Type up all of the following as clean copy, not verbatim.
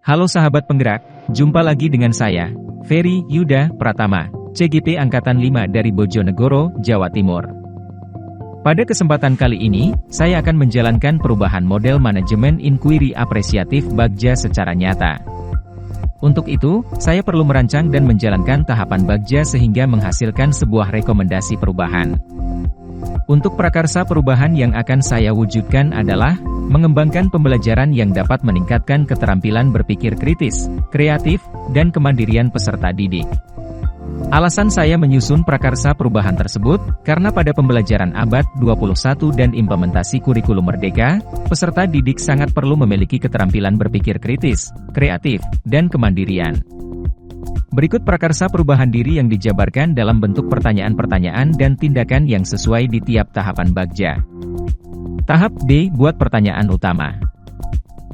Halo sahabat penggerak, jumpa lagi dengan saya, Ferry Yuda Pratama, CGP Angkatan 5 dari Bojonegoro, Jawa Timur. Pada kesempatan kali ini, saya akan menjalankan perubahan model manajemen inquiry apresiatif Bagja secara nyata. Untuk itu, saya perlu merancang dan menjalankan tahapan Bagja sehingga menghasilkan sebuah rekomendasi perubahan. Untuk prakarsa perubahan yang akan saya wujudkan adalah mengembangkan pembelajaran yang dapat meningkatkan keterampilan berpikir kritis, kreatif, dan kemandirian peserta didik. Alasan saya menyusun prakarsa perubahan tersebut, karena pada pembelajaran abad 21 dan implementasi kurikulum merdeka, peserta didik sangat perlu memiliki keterampilan berpikir kritis, kreatif, dan kemandirian. Berikut prakarsa perubahan diri yang dijabarkan dalam bentuk pertanyaan-pertanyaan dan tindakan yang sesuai di tiap tahapan Bagja. Tahap B. Buat pertanyaan utama.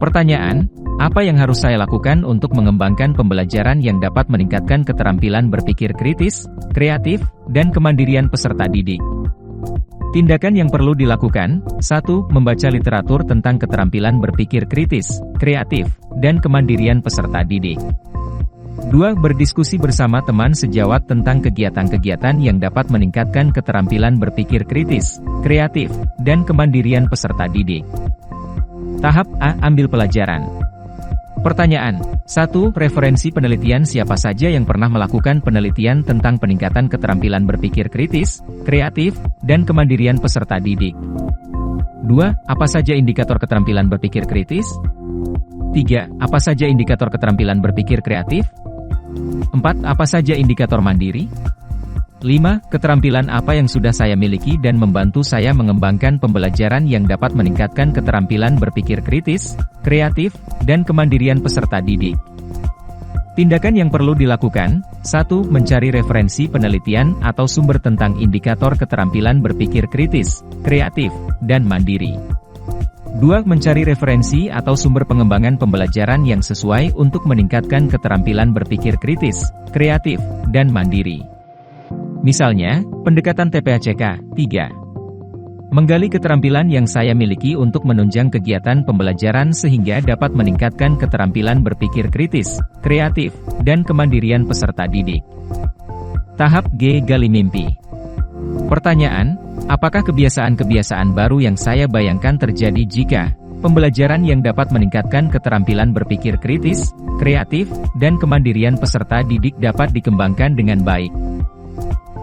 Pertanyaan, apa yang harus saya lakukan untuk mengembangkan pembelajaran yang dapat meningkatkan keterampilan berpikir kritis, kreatif, dan kemandirian peserta didik? Tindakan yang perlu dilakukan, 1. Membaca literatur tentang keterampilan berpikir kritis, kreatif, dan kemandirian peserta didik. 2. Berdiskusi bersama teman sejawat tentang kegiatan-kegiatan yang dapat meningkatkan keterampilan berpikir kritis, kreatif, dan kemandirian peserta didik. Tahap A. Ambil pelajaran. Pertanyaan, 1. Referensi penelitian siapa saja yang pernah melakukan penelitian tentang peningkatan keterampilan berpikir kritis, kreatif, dan kemandirian peserta didik. 2. Apa saja indikator keterampilan berpikir kritis? 3. Apa saja indikator keterampilan berpikir kreatif? 4. Apa saja indikator mandiri? 5. Keterampilan apa yang sudah saya miliki dan membantu saya mengembangkan pembelajaran yang dapat meningkatkan keterampilan berpikir kritis, kreatif, dan kemandirian peserta didik. Tindakan yang perlu dilakukan, 1. Mencari referensi penelitian atau sumber tentang indikator keterampilan berpikir kritis, kreatif, dan mandiri. 2. Mencari referensi atau sumber pengembangan pembelajaran yang sesuai untuk meningkatkan keterampilan berpikir kritis, kreatif, dan mandiri. Misalnya, pendekatan TPACK. 3. Menggali keterampilan yang saya miliki untuk menunjang kegiatan pembelajaran sehingga dapat meningkatkan keterampilan berpikir kritis, kreatif, dan kemandirian peserta didik. Tahap G. Gali mimpi. Pertanyaan, apakah kebiasaan-kebiasaan baru yang saya bayangkan terjadi jika pembelajaran yang dapat meningkatkan keterampilan berpikir kritis, kreatif, dan kemandirian peserta didik dapat dikembangkan dengan baik?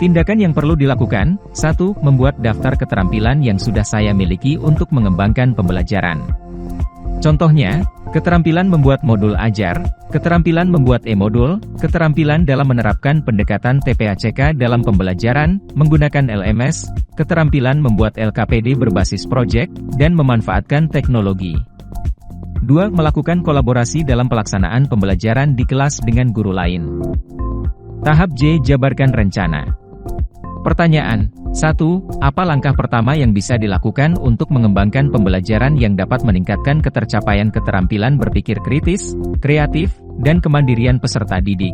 Tindakan yang perlu dilakukan, 1. Membuat daftar keterampilan yang sudah saya miliki untuk mengembangkan pembelajaran. Contohnya, keterampilan membuat modul ajar, keterampilan membuat e-modul, keterampilan dalam menerapkan pendekatan TPACK dalam pembelajaran, menggunakan LMS, keterampilan membuat LKPD berbasis proyek, dan memanfaatkan teknologi. 2. Melakukan kolaborasi dalam pelaksanaan pembelajaran di kelas dengan guru lain. Tahap J. Jabarkan rencana. Pertanyaan, 1. Apa langkah pertama yang bisa dilakukan untuk mengembangkan pembelajaran yang dapat meningkatkan ketercapaian keterampilan berpikir kritis, kreatif, dan kemandirian peserta didik?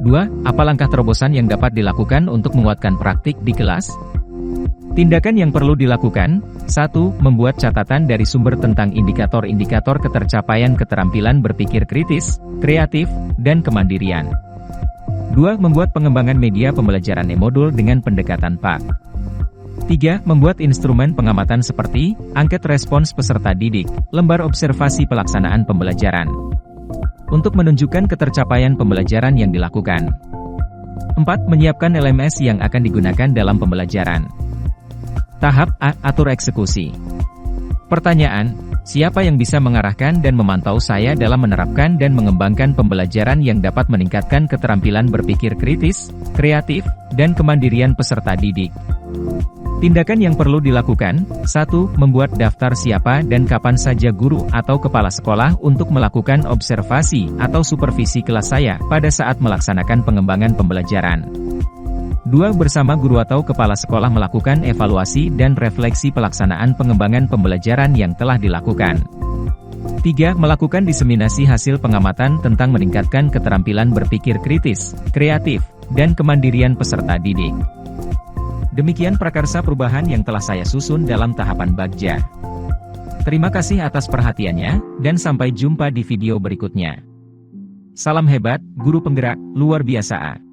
2. Apa langkah terobosan yang dapat dilakukan untuk menguatkan praktik di kelas? Tindakan yang perlu dilakukan, 1. Membuat catatan dari sumber tentang indikator-indikator ketercapaian keterampilan berpikir kritis, kreatif, dan kemandirian. 2. Membuat pengembangan media pembelajaran e-modul dengan pendekatan PAK. 3. Membuat instrumen pengamatan seperti angket respons peserta didik, lembar observasi pelaksanaan pembelajaran, untuk menunjukkan ketercapaian pembelajaran yang dilakukan. 4. Menyiapkan LMS yang akan digunakan dalam pembelajaran. Tahap A. Atur eksekusi. Pertanyaan, siapa yang bisa mengarahkan dan memantau saya dalam menerapkan dan mengembangkan pembelajaran yang dapat meningkatkan keterampilan berpikir kritis, kreatif, dan kemandirian peserta didik? Tindakan yang perlu dilakukan, 1. Membuat daftar siapa dan kapan saja guru atau kepala sekolah untuk melakukan observasi atau supervisi kelas saya pada saat melaksanakan pengembangan pembelajaran. 2. Bersama guru atau kepala sekolah melakukan evaluasi dan refleksi pelaksanaan pengembangan pembelajaran yang telah dilakukan. 3. Melakukan diseminasi hasil pengamatan tentang meningkatkan keterampilan berpikir kritis, kreatif, dan kemandirian peserta didik. Demikian prakarsa perubahan yang telah saya susun dalam tahapan Bagja. Terima kasih atas perhatiannya, dan sampai jumpa di video berikutnya. Salam hebat, guru penggerak, luar biasa.